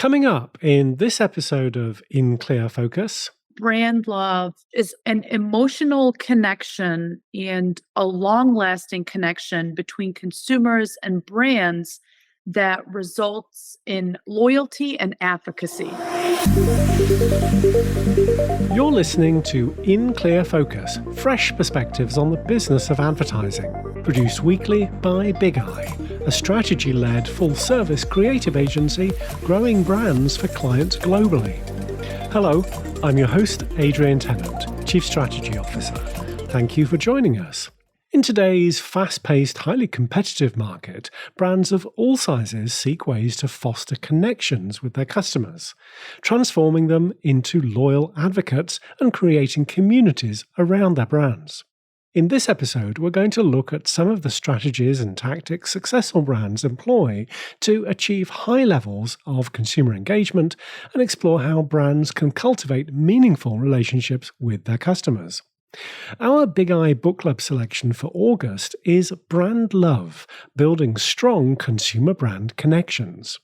Coming up in this episode of In Clear Focus. Brand love is an emotional connection and a long lasting connection between consumers and brands that results in loyalty and advocacy. You're listening to In Clear Focus, fresh perspectives on the business of advertising. Produced weekly by Big Eye, a strategy-led full-service creative agency growing brands for clients globally. Hello, I'm your host, Adrian Tennant, Chief Strategy Officer. Thank you for joining us. In today's fast-paced, highly competitive market, brands of all sizes seek ways to foster connections with their customers, transforming them into loyal advocates and creating communities around their brands. In this episode, we're going to look at some of the strategies and tactics successful brands employ to achieve high levels of consumer engagement and explore how brands can cultivate meaningful relationships with their customers. Our Big Eye Book Club selection for August is Brand Love, Building Strong Consumer Brand Connections.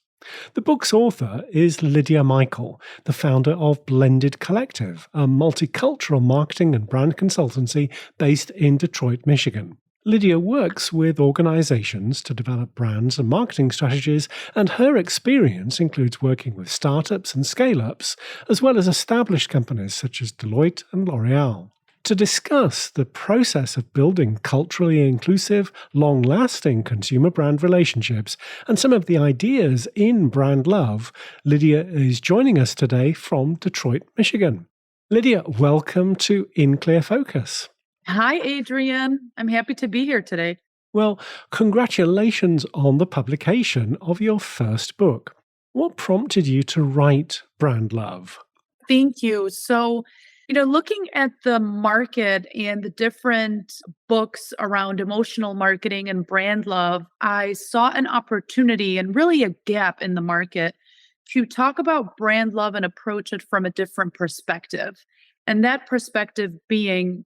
The book's author is Lydia Michael, the founder of Blended Collective, a multicultural marketing and brand consultancy based in Detroit, Michigan. Lydia works with organizations to develop brands and marketing strategies, and her experience includes working with startups and scale-ups, as well as established companies such as Deloitte and L'Oreal. To discuss the process of building culturally inclusive, long-lasting consumer brand relationships and some of the ideas in Brand Love, Lydia is joining us today from Detroit, Michigan. Lydia, welcome to In Clear Focus. Hi, Adrian. I'm happy to be here today. Well, congratulations on the publication of your first book. What prompted you to write Brand Love? Thank you. So, looking at the market and the different books around emotional marketing and brand love, I saw an opportunity and really a gap in the market to talk about brand love and approach it from a different perspective. And that perspective being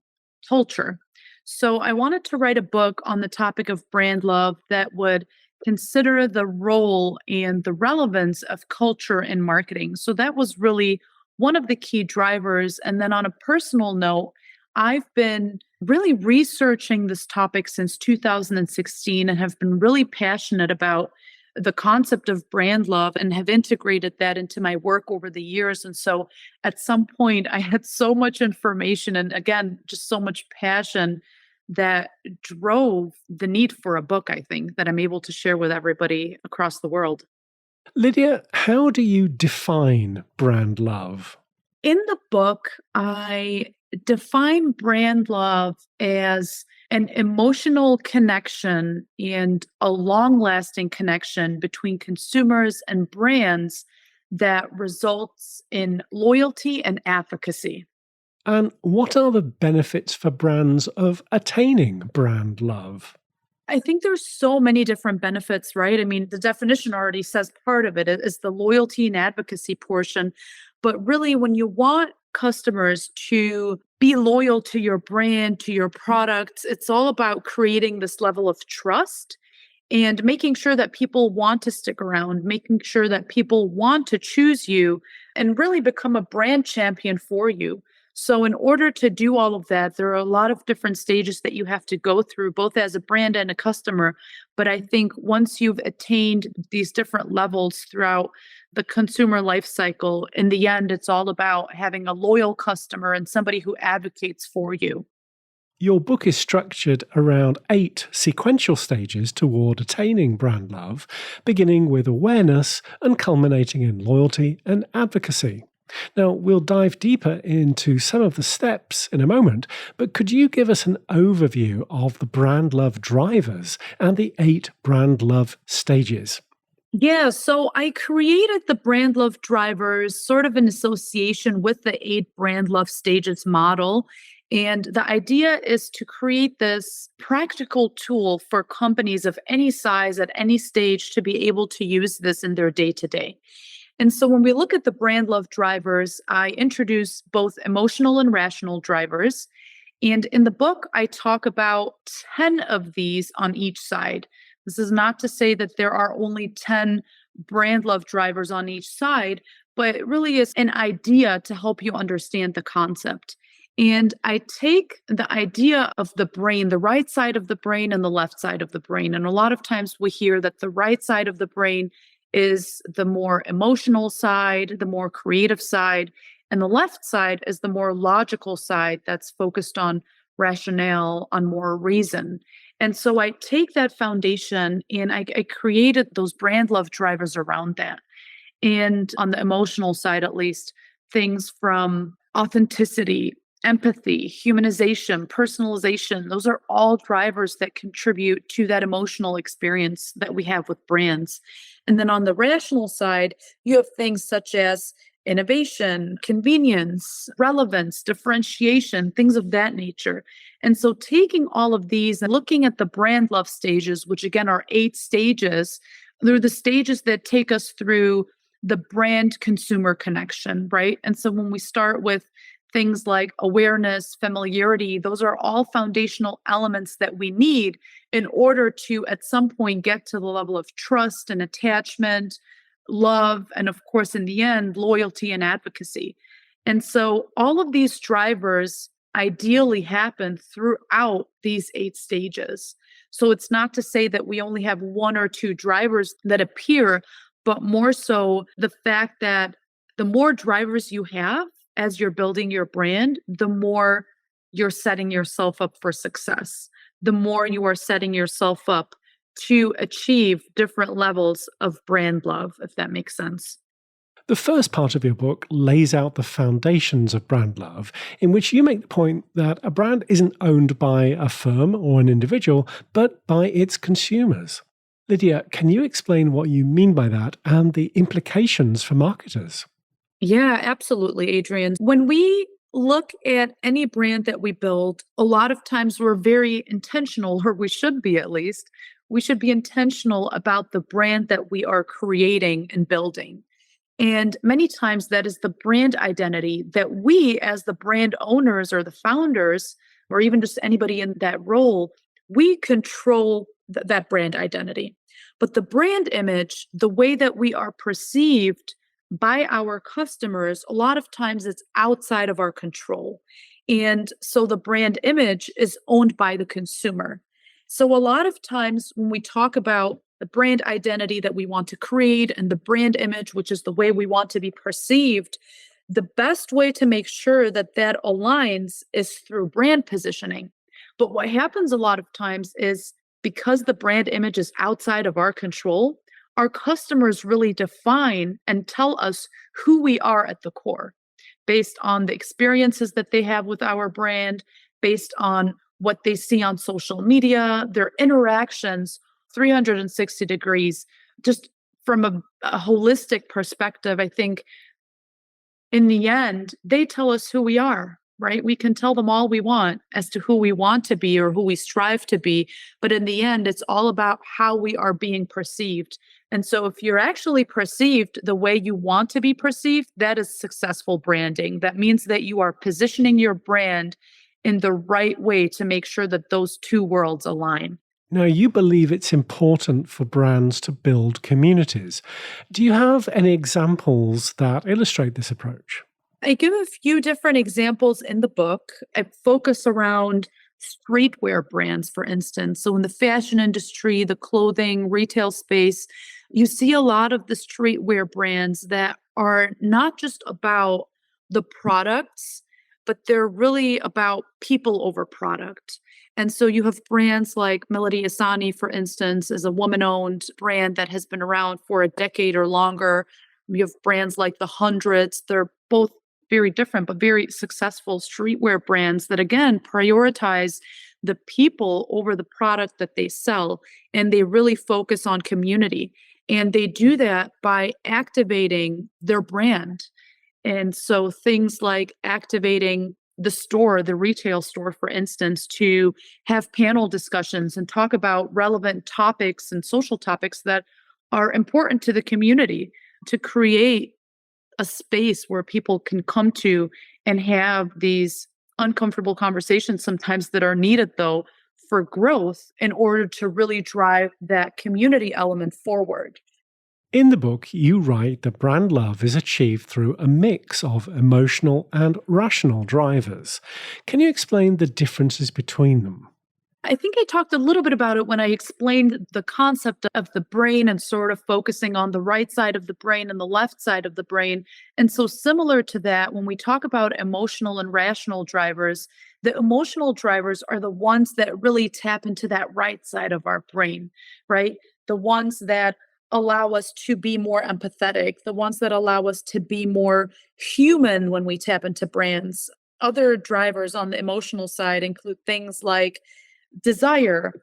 culture. So I wanted to write a book on the topic of brand love that would consider the role and the relevance of culture in marketing. So that was really one of the key drivers. And then on a personal note, I've been really researching this topic since 2016 and have been really passionate about the concept of brand love and have integrated that into my work over the years. And so at some point, I had so much information and again, just so much passion that drove the need for a book, I think, that I'm able to share with everybody across the world. Lydia, how do you define brand love? In the book, I define brand love as an emotional connection and a long lasting connection between consumers and brands that results in loyalty and advocacy. And what are the benefits for brands of attaining brand love? I think there's so many different benefits, right? I mean, the definition already says part of it is the loyalty and advocacy portion. But really, when you want customers to be loyal to your brand, to your products, it's all about creating this level of trust and making sure that people want to stick around, making sure that people want to choose you and really become a brand champion for you. So in order to do all of that, there are a lot of different stages that you have to go through, both as a brand and a customer. But I think once you've attained these different levels throughout the consumer life cycle, in the end, it's all about having a loyal customer and somebody who advocates for you. Your book is structured around 8 sequential stages toward attaining brand love, beginning with awareness and culminating in loyalty and advocacy. Now, we'll dive deeper into some of the steps in a moment, but could you give us an overview of the brand love drivers and the 8 brand love stages? Yeah, so I created the brand love drivers sort of in association with the 8 brand love stages model. And the idea is to create this practical tool for companies of any size at any stage to be able to use this in their day to day. And so when we look at the brand love drivers, I introduce both emotional and rational drivers. And in the book, I talk about 10 of these on each side. This is not to say that there are only 10 brand love drivers on each side, but it really is an idea to help you understand the concept. And I take the idea of the brain, the right side of the brain and the left side of the brain. And a lot of times we hear that the right side of the brain is the more emotional side, the more creative side, and the left side is the more logical side that's focused on rationale, on more reason. And so I take that foundation and I created those brand love drivers around that. And on the emotional side, at least, things from authenticity, empathy, humanization, personalization, those are all drivers that contribute to that emotional experience that we have with brands. And then on the rational side, you have things such as innovation, convenience, relevance, differentiation, things of that nature. And so taking all of these and looking at the brand love stages, which again are 8 stages, they're the stages that take us through the brand consumer connection, right? And so when we start with things like awareness, familiarity, those are all foundational elements that we need in order to, at some point, get to the level of trust and attachment, love, and of course, in the end, loyalty and advocacy. And so all of these drivers ideally happen throughout these 8 stages. So it's not to say that we only have 1 or 2 drivers that appear, but more so the fact that the more drivers you have as you're building your brand, the more you're setting yourself up for success, the more you are setting yourself up to achieve different levels of brand love, if that makes sense. The first part of your book lays out the foundations of brand love, in which you make the point that a brand isn't owned by a firm or an individual, but by its consumers. Lydia, can you explain what you mean by that and the implications for marketers? Yeah, absolutely, Adrian. When we look at any brand that we build, a lot of times we're very intentional, or we should be at least. We should be intentional about the brand that we are creating and building. And many times that is the brand identity that we, as the brand owners or the founders, or even just anybody in that role, we control that brand identity. But the brand image, the way that we are perceived by our customers, a lot of times it's outside of our control. And so the brand image is owned by the consumer. So a lot of times when we talk about the brand identity that we want to create and the brand image, which is the way we want to be perceived, the best way to make sure that that aligns is through brand positioning. But what happens a lot of times is because the brand image is outside of our control, our customers really define and tell us who we are at the core based on the experiences that they have with our brand, based on what they see on social media, their interactions 360 degrees. Just from a holistic perspective, I think in the end, they tell us who we are, right? We can tell them all we want as to who we want to be or who we strive to be. But in the end, it's all about how we are being perceived. And so if you're actually perceived the way you want to be perceived, that is successful branding. That means that you are positioning your brand in the right way to make sure that those two worlds align. Now, you believe it's important for brands to build communities. Do you have any examples that illustrate this approach? I give a few different examples in the book. I focus around streetwear brands, for instance. So, in the fashion industry, the clothing, retail space, you see a lot of the streetwear brands that are not just about the products, but they're really about people over product. And so you have brands like Melody Asani, for instance, is a woman-owned brand that has been around for a decade or longer. You have brands like The Hundreds. They're both very different, but very successful streetwear brands that, again, prioritize the people over the product that they sell. And they really focus on community. And they do that by activating their brand. And so things like activating the store, the retail store, for instance, to have panel discussions and talk about relevant topics and social topics that are important to the community, to create a space where people can come to and have these uncomfortable conversations sometimes that are needed, though, for growth in order to really drive that community element forward. In the book, you write that brand love is achieved through a mix of emotional and rational drivers. Can you explain the differences between them? I think I talked a little bit about it when I explained the concept of the brain and sort of focusing on the right side of the brain and the left side of the brain. And so, similar to that, when we talk about emotional and rational drivers, the emotional drivers are the ones that really tap into that right side of our brain, right? The ones that allow us to be more empathetic, the ones that allow us to be more human when we tap into brands. Other drivers on the emotional side include things like desire,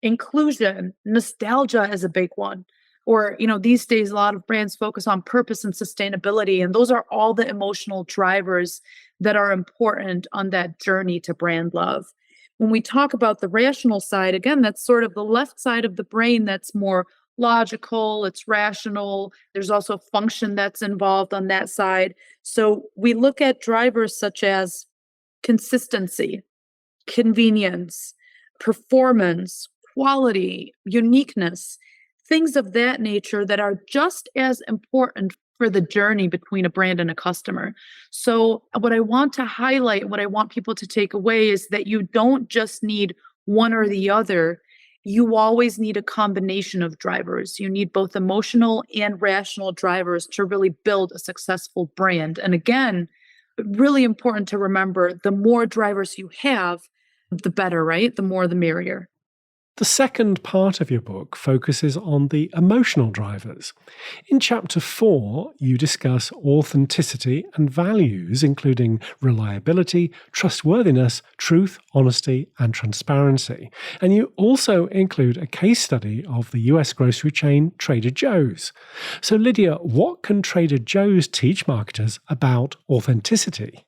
inclusion, nostalgia is a big one. Or, these days, a lot of brands focus on purpose and sustainability. And those are all the emotional drivers that are important on that journey to brand love. When we talk about the rational side, again, that's sort of the left side of the brain that's more logical, it's rational. There's also function that's involved on that side. So we look at drivers such as consistency, convenience, performance, quality, uniqueness, things of that nature that are just as important for the journey between a brand and a customer. So, what I want to highlight, what I want people to take away is that you don't just need one or the other. You always need a combination of drivers. You need both emotional and rational drivers to really build a successful brand. And again, really important to remember the more drivers you have, the better, right? The more the merrier. The second part of your book focuses on the emotional drivers. In chapter 4, you discuss authenticity and values, including reliability, trustworthiness, truth, honesty, and transparency. And you also include a case study of the US grocery chain Trader Joe's. So, Lydia, what can Trader Joe's teach marketers about authenticity?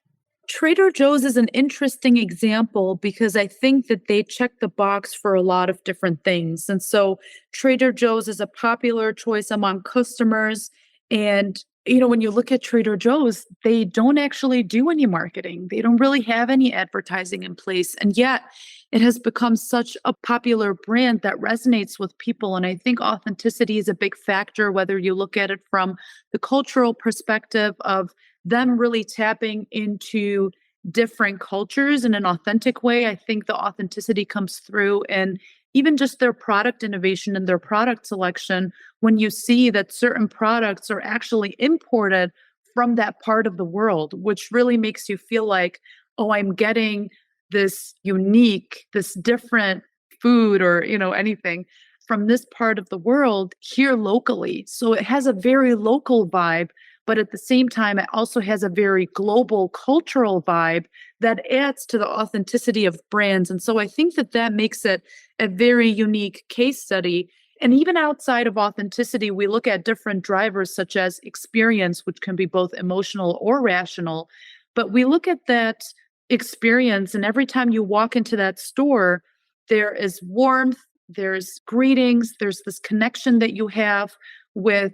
Trader Joe's is an interesting example because I think that they check the box for a lot of different things. And so Trader Joe's is a popular choice among customers. And, when you look at Trader Joe's, they don't actually do any marketing, they don't really have any advertising in place. And yet it has become such a popular brand that resonates with people. And I think authenticity is a big factor, whether you look at it from the cultural perspective of them really tapping into different cultures in an authentic way. I think the authenticity comes through and even just their product innovation and their product selection when you see that certain products are actually imported from that part of the world, which really makes you feel like, oh, I'm getting this unique, this different food or, anything from this part of the world here locally. So it has a very local vibe, but at the same time, it also has a very global cultural vibe that adds to the authenticity of brands. And so I think that that makes it a very unique case study. And even outside of authenticity, we look at different drivers such as experience, which can be both emotional or rational. But we look at that experience, and every time you walk into that store, there is warmth, there's greetings, there's this connection that you have with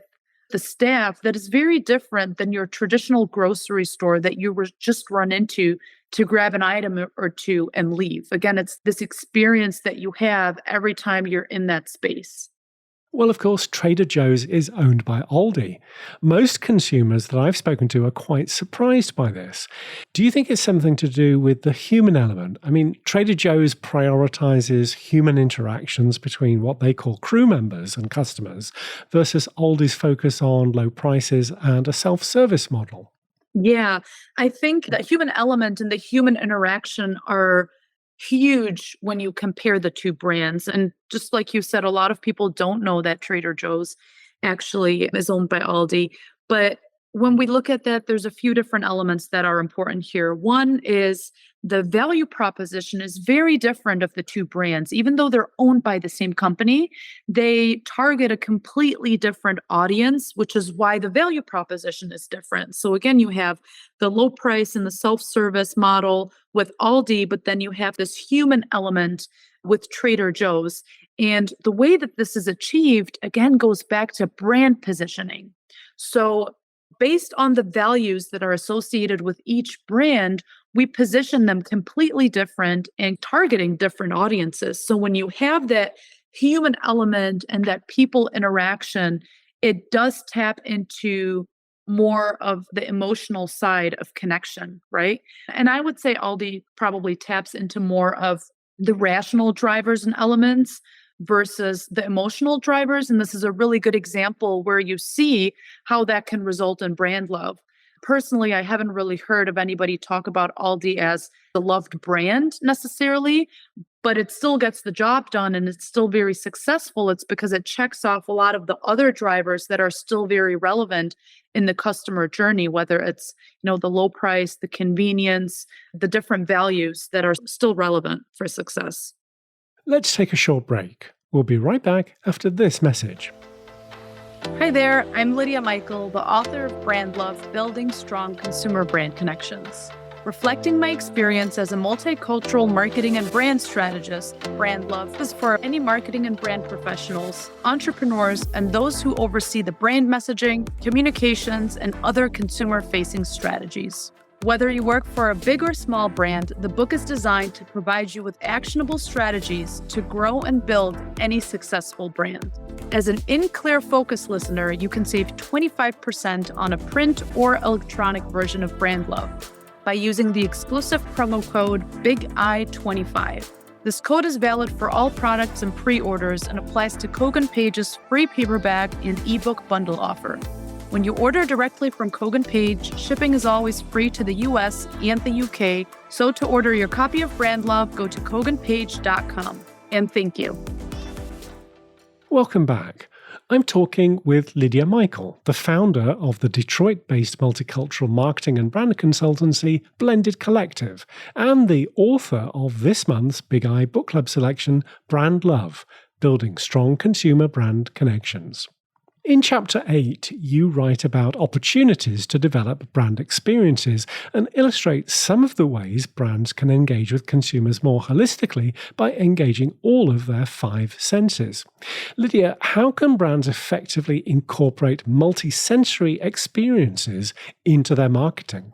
the staff that is very different than your traditional grocery store that you were just run into to grab an item or two and leave. Again, it's this experience that you have every time you're in that space. Well, of course, Trader Joe's is owned by Aldi. Most consumers that I've spoken to are quite surprised by this. Do you think it's something to do with the human element? I mean, Trader Joe's prioritizes human interactions between what they call crew members and customers versus Aldi's focus on low prices and a self-service model. Yeah, I think the human element and the human interaction are huge when you compare the two brands. And just like you said, a lot of people don't know that Trader Joe's actually is owned by Aldi. But when we look at that, there's a few different elements that are important here. One is the value proposition is very different of the two brands. Even though they're owned by the same company, they target a completely different audience, which is why the value proposition is different. So again, you have the low price and the self-service model with Aldi, but then you have this human element with Trader Joe's. And the way that this is achieved, again, goes back to brand positioning. So based on the values that are associated with each brand, we position them completely different and targeting different audiences. So when you have that human element and that people interaction, it does tap into more of the emotional side of connection, right? And I would say Aldi probably taps into more of the rational drivers and elements versus the emotional drivers. And this is a really good example where you see how that can result in brand love. Personally, I haven't really heard of anybody talk about Aldi as the loved brand necessarily, but it still gets the job done and it's still very successful. It's because it checks off a lot of the other drivers that are still very relevant in the customer journey, whether it's, the low price, the convenience, the different values that are still relevant for success. Let's take a short break. We'll be right back after this message. Hi there, I'm Lydia Michael, the author of Brand Love, Building Strong Consumer Brand Connections. Reflecting my experience as a multicultural marketing and brand strategist, Brand Love is for any marketing and brand professionals, entrepreneurs, and those who oversee the brand messaging, communications, and other consumer-facing strategies. Whether you work for a big or small brand, the book is designed to provide you with actionable strategies to grow and build any successful brand. As an In Clear Focus listener, you can save 25% on a print or electronic version of Brand Love by using the exclusive promo code BIGI25. This code is valid for all products and pre-orders and applies to Kogan Page's free paperback and ebook bundle offer. When you order directly from Kogan Page, shipping is always free to the US and the UK, so to order your copy of Brand Love, go to koganpage.com. And thank you. Welcome back. I'm talking with Lydia Michael, the founder of the Detroit-based multicultural marketing and brand consultancy Blended Collective, and the author of this month's Big Eye Book Club selection, Brand Love, Building Strong Consumer Brand Connections. In Chapter 8, you write about opportunities to develop brand experiences and illustrate some of the ways brands can engage with consumers more holistically by engaging all of their 5 senses. Lydia, how can brands effectively incorporate multi-sensory experiences into their marketing?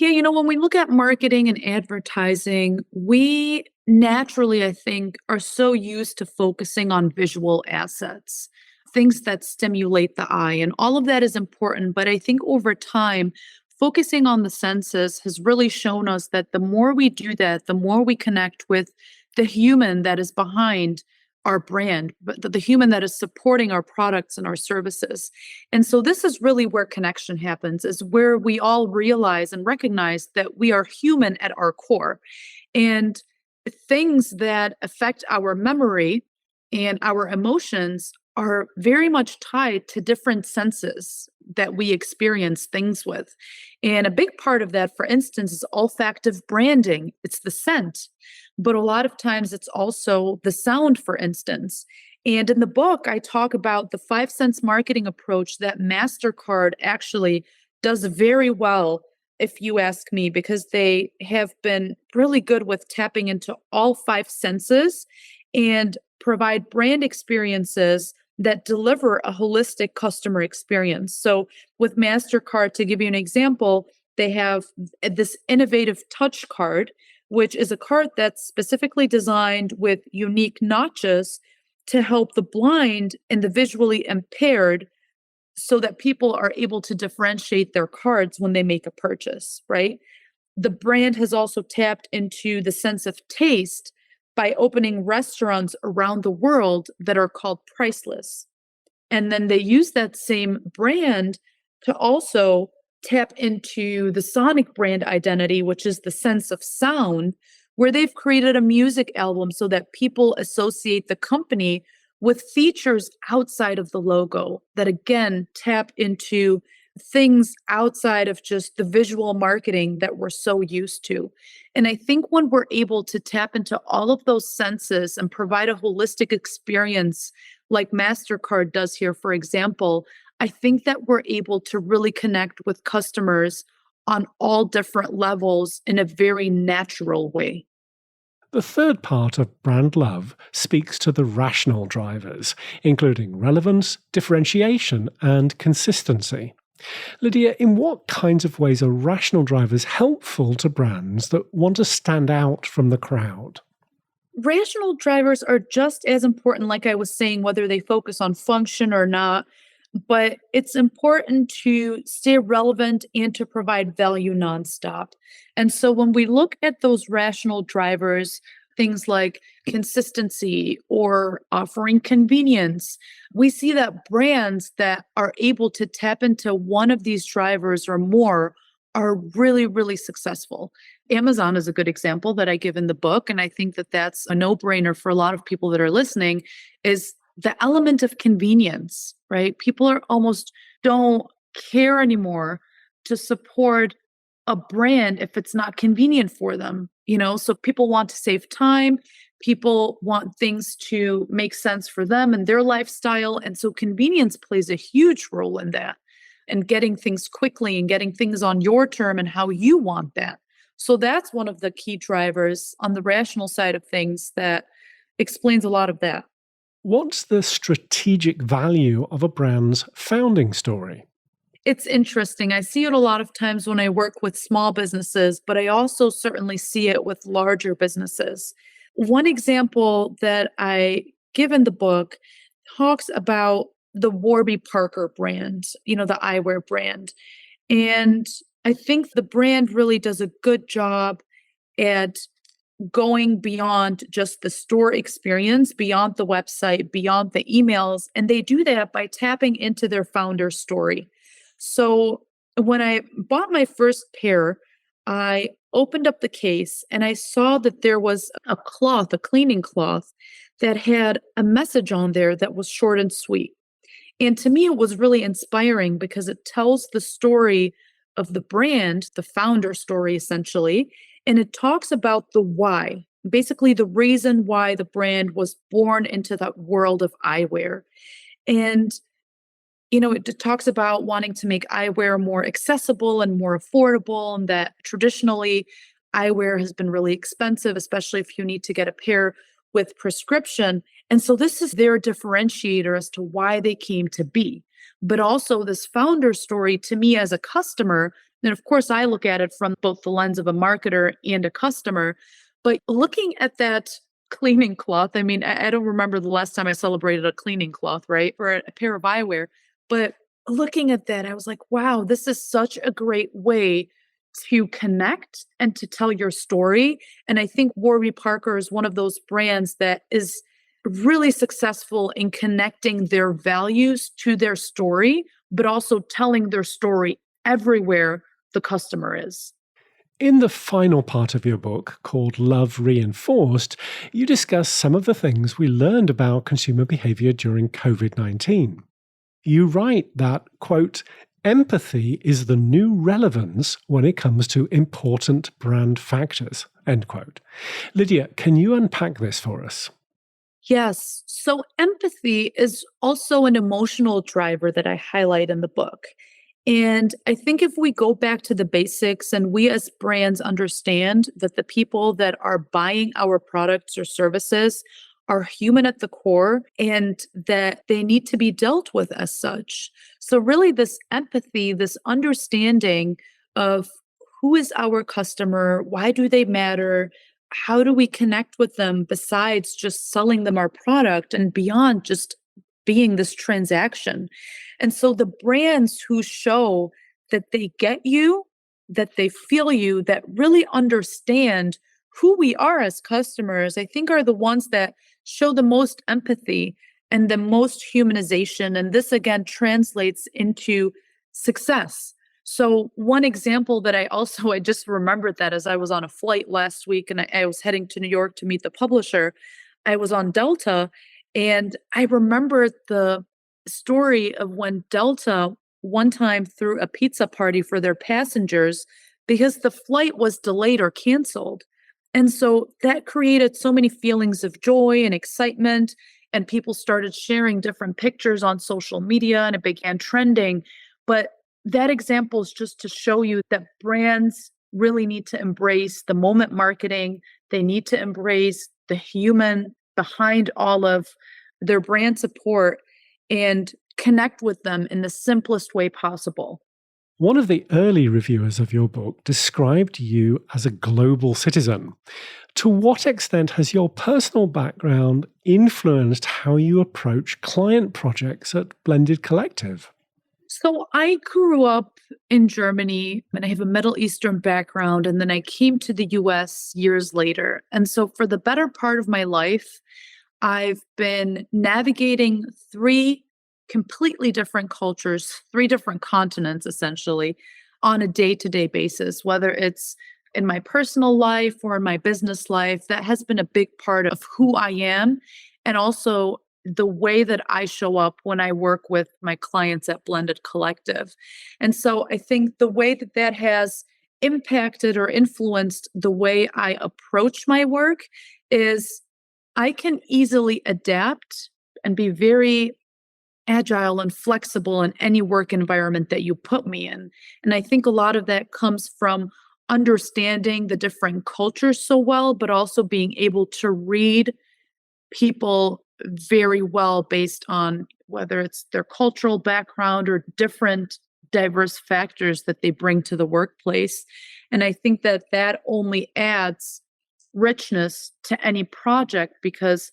Yeah, when we look at marketing and advertising, we naturally, I think, are so used to focusing on visual assets, things that stimulate the eye, and all of that is important. But I think over time, focusing on the senses has really shown us that the more we do that, the more we connect with the human that is behind our brand, but the human that is supporting our products and our services. And so this is really where connection happens, is where we all realize and recognize that we are human at our core. And things that affect our memory and our emotions are very much tied to different senses that we experience things with. And a big part of that, for instance, is olfactive branding. It's the scent, but a lot of times it's also the sound, for instance. And in the book, I talk about the 5 sense marketing approach that MasterCard actually does very well, if you ask me, because they have been really good with tapping into all 5 senses and provide brand experiences that deliver a holistic customer experience. So with MasterCard, to give you an example, they have this innovative touch card, which is a card that's specifically designed with unique notches to help the blind and the visually impaired so that people are able to differentiate their cards when they make a purchase, right? The brand has also tapped into the sense of taste by opening restaurants around the world that are called priceless. And then they use that same brand to also tap into the sonic brand identity, which is the sense of sound, where they've created a music album so that people associate the company with features outside of the logo that again tap into things outside of just the visual marketing that we're so used to. And I think when we're able to tap into all of those senses and provide a holistic experience like MasterCard does here, for example, I think that we're able to really connect with customers on all different levels in a very natural way. The third part of Brand Love speaks to the rational drivers, including relevance, differentiation, and consistency. Lydia, in what kinds of ways are rational drivers helpful to brands that want to stand out from the crowd? Rational drivers are just as important, like I was saying, whether they focus on function or not. but it's important to stay relevant and to provide value nonstop. And so when we look at those rational drivers, things like consistency or offering convenience, we see that brands that are able to tap into one of these drivers or more are really, really successful. Amazon is a good example that I give in the book. And I think that that's a no brainer for a lot of people that are listening is the element of convenience, right? People are almost don't care anymore to support a brand if it's not convenient for them, So people want to save time. People want things to make sense for them and their lifestyle. And so convenience plays a huge role in that and getting things quickly and getting things on your term and how you want that. So that's one of the key drivers on the rational side of things that explains a lot of that. What's the strategic value of a brand's founding story? It's interesting. I see it a lot of times when I work with small businesses, but I also certainly see it with larger businesses. One example that I give in the book talks about the Warby Parker brand, the eyewear brand. And I think the brand really does a good job at going beyond just the store experience, beyond the website, beyond the emails. And they do that by tapping into their founder story. So when I bought my first pair, I opened up the case and I saw that there was a cloth, a cleaning cloth, that had a message on there that was short and sweet. And to me, it was really inspiring because it tells the story of the brand, the founder story essentially, and it talks about the why, basically the reason why the brand was born into that world of eyewear. And it talks about wanting to make eyewear more accessible and more affordable, and that traditionally eyewear has been really expensive, especially if you need to get a pair with prescription. And so this is their differentiator as to why they came to be. But also, this founder story to me as a customer, and of course, I look at it from both the lens of a marketer and a customer, but looking at that cleaning cloth, I mean, I don't remember the last time I celebrated a cleaning cloth, right, for a pair of eyewear. But looking at that, I was like, wow, this is such a great way to connect and to tell your story. And I think Warby Parker is one of those brands that is really successful in connecting their values to their story, but also telling their story everywhere the customer is. In the final part of your book, called Love Reinforced, you discuss some of the things we learned about consumer behavior during COVID-19. You write that, quote, empathy is the new relevance when it comes to important brand factors, end quote. Lydia, can you unpack this for us? Yes. So empathy is also an emotional driver that I highlight in the book. And I think if we go back to the basics and we as brands understand that the people that are buying our products or services are human at the core and that they need to be dealt with as such. So, really, this empathy, this understanding of who is our customer, why do they matter, how do we connect with them besides just selling them our product and beyond just being this transaction. And so the brands who show that they get you, that they feel you, that really understand who we are as customers, I think are the ones that show the most empathy and the most humanization. And this again translates into success. So one example that I just remembered that as I was on a flight last week and I was heading to New York to meet the publisher, I was on Delta and I remember the story of when Delta one time threw a pizza party for their passengers because the flight was delayed or canceled. And so that created so many feelings of joy and excitement. And people started sharing different pictures on social media and it began trending. But that example is just to show you that brands really need to embrace the moment marketing. They need to embrace the human behind all of their brand support and connect with them in the simplest way possible. One of the early reviewers of your book described you as a global citizen. To what extent has your personal background influenced how you approach client projects at Blended Collective? So I grew up in Germany and I have a Middle Eastern background. And then I came to the US years later. And so for the better part of my life, I've been navigating three completely different cultures, three different continents essentially, on a day to day basis, whether it's in my personal life or in my business life. That has been a big part of who I am. And also the way that I show up when I work with my clients at Blended Collective. And so I think the way that that has impacted or influenced the way I approach my work is I can easily adapt and be very agile and flexible in any work environment that you put me in. And I think a lot of that comes from understanding the different cultures so well, but also being able to read people very well based on whether it's their cultural background or different diverse factors that they bring to the workplace. And I think that that only adds richness to any project because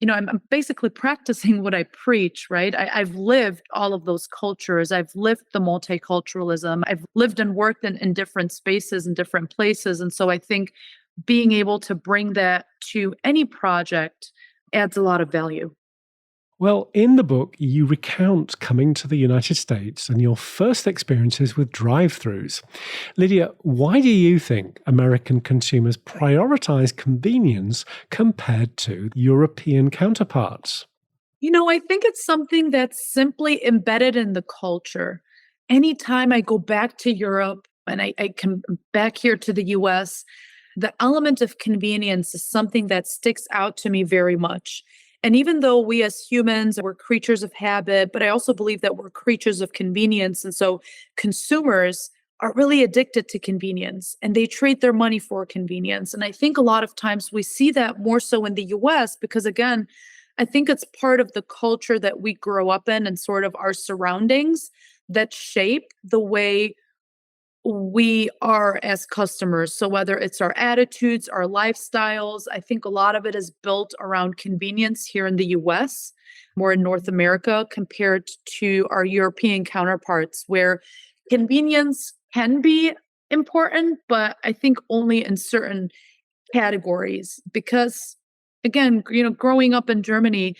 I'm basically practicing what I preach, right? I've lived all of those cultures. I've lived the multiculturalism. I've lived and worked in different spaces and different places. And so I think being able to bring that to any project adds a lot of value. Well, in the book, you recount coming to the United States and your first experiences with drive throughs. Lydia, why do you think American consumers prioritize convenience compared to European counterparts? I think it's something that's simply embedded in the culture. Anytime I go back to Europe and I come back here to the US, the element of convenience is something that sticks out to me very much. And even though we as humans, we're creatures of habit, but I also believe that we're creatures of convenience. And so consumers are really addicted to convenience and they trade their money for convenience. And I think a lot of times we see that more so in the US because, again, I think it's part of the culture that we grow up in and sort of our surroundings that shape the way we are as customers. So whether it's our attitudes, our lifestyles, I think a lot of it is built around convenience here in the US, more in North America compared to our European counterparts, where convenience can be important, but I think only in certain categories. Because again, growing up in Germany,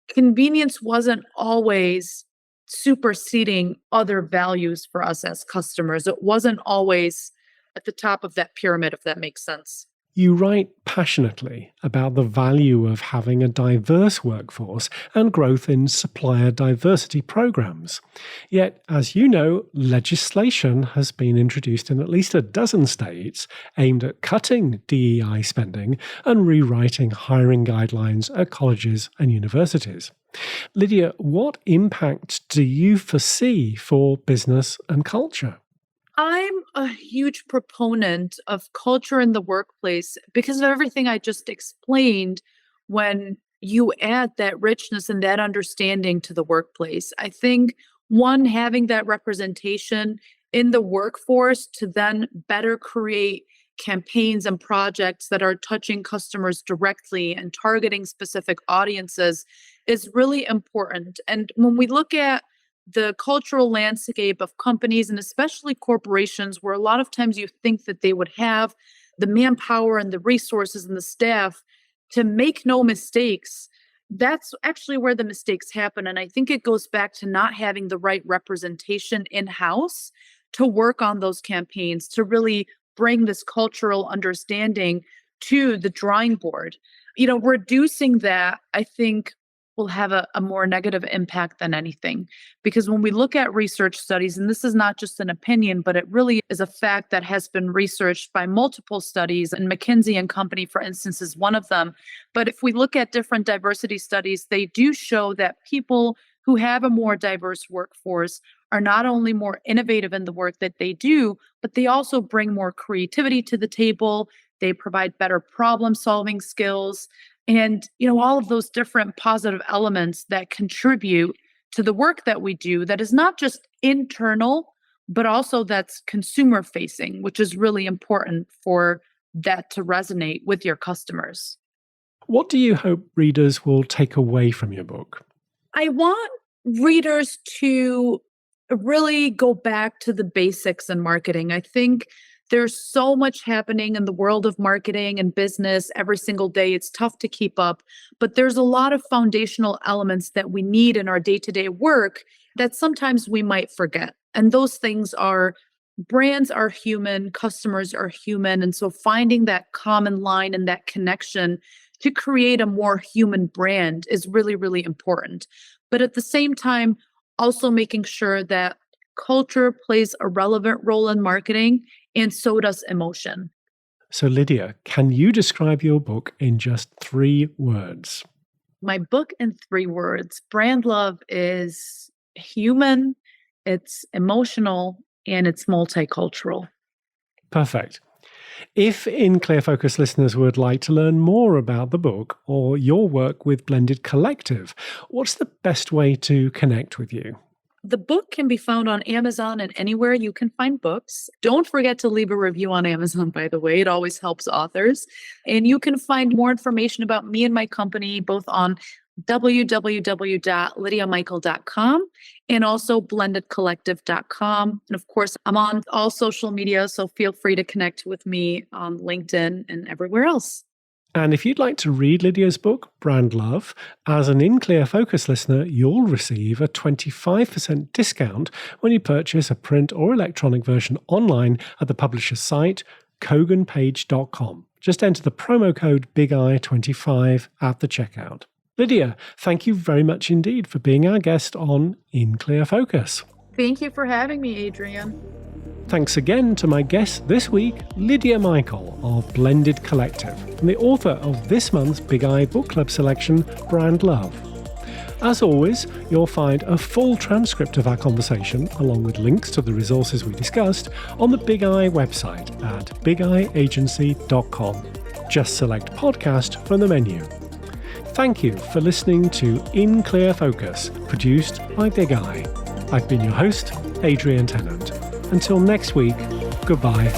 convenience wasn't always superseding other values for us as customers. It wasn't always at the top of that pyramid, if that makes sense. You write passionately about the value of having a diverse workforce and growth in supplier diversity programs. Yet, as you know, legislation has been introduced in at least a dozen states aimed at cutting DEI spending and rewriting hiring guidelines at colleges and universities. Lydia, what impact do you foresee for business and culture? I'm a huge proponent of culture in the workplace because of everything I just explained. When you add that richness and that understanding to the workplace, I think one, having that representation in the workforce to then better create campaigns and projects that are touching customers directly and targeting specific audiences is really important. And when we look at the cultural landscape of companies and especially corporations, where a lot of times you think that they would have the manpower and the resources and the staff to make no mistakes, that's actually where the mistakes happen. And I think it goes back to not having the right representation in house to work on those campaigns, to really bring this cultural understanding to the drawing board. Reducing that, I think, will have a more negative impact than anything. Because when we look at research studies, and this is not just an opinion, but it really is a fact that has been researched by multiple studies, and McKinsey and Company, for instance, is one of them. But if we look at different diversity studies, they do show that people who have a more diverse workforce are not only more innovative in the work that they do, but they also bring more creativity to the table. They provide better problem solving skills and, all of those different positive elements that contribute to the work that we do that is not just internal, but also that's consumer facing, which is really important for that to resonate with your customers. What do you hope readers will take away from your book? I want readers to really go back to the basics in marketing. I think there's so much happening in the world of marketing and business every single day. It's tough to keep up, but there's a lot of foundational elements that we need in our day to day work that sometimes we might forget. And those things are brands are human, customers are human. And so finding that common line and that connection to create a more human brand is really, really important. But at the same time, also making sure that culture plays a relevant role in marketing, and so does emotion. So, Lydia, can you describe your book in just 3 words? My book in 3 words: brand love is human, it's emotional, and it's multicultural. Perfect. If In Clear Focus listeners would like to learn more about the book or your work with Blended Collective, what's the best way to connect with you? The book can be found on Amazon and anywhere you can find books. Don't forget to leave a review on Amazon, by the way. It always helps authors. And you can find more information about me and my company both on www.lydiamichael.com and also blendedcollective.com. And of course, I'm on all social media, so feel free to connect with me on LinkedIn and everywhere else. And if you'd like to read Lydia's book, Brand Love, as an In Clear Focus listener, you'll receive a 25% discount when you purchase a print or electronic version online at the publisher's site, koganpage.com. Just enter the promo code BIGEYE25 at the checkout. Lydia, thank you very much indeed for being our guest on In Clear Focus. Thank you for having me, Adrian. Thanks again to my guest this week, Lydia Michael of Blended Collective, and the author of this month's Big Eye Book Club selection, Brand Love. As always, you'll find a full transcript of our conversation, along with links to the resources we discussed, on the Big Eye website at bigeyeagency.com. Just select podcast from the menu. Thank you for listening to In Clear Focus, produced by Big Eye. I've been your host, Adrian Tennant. Until next week, goodbye.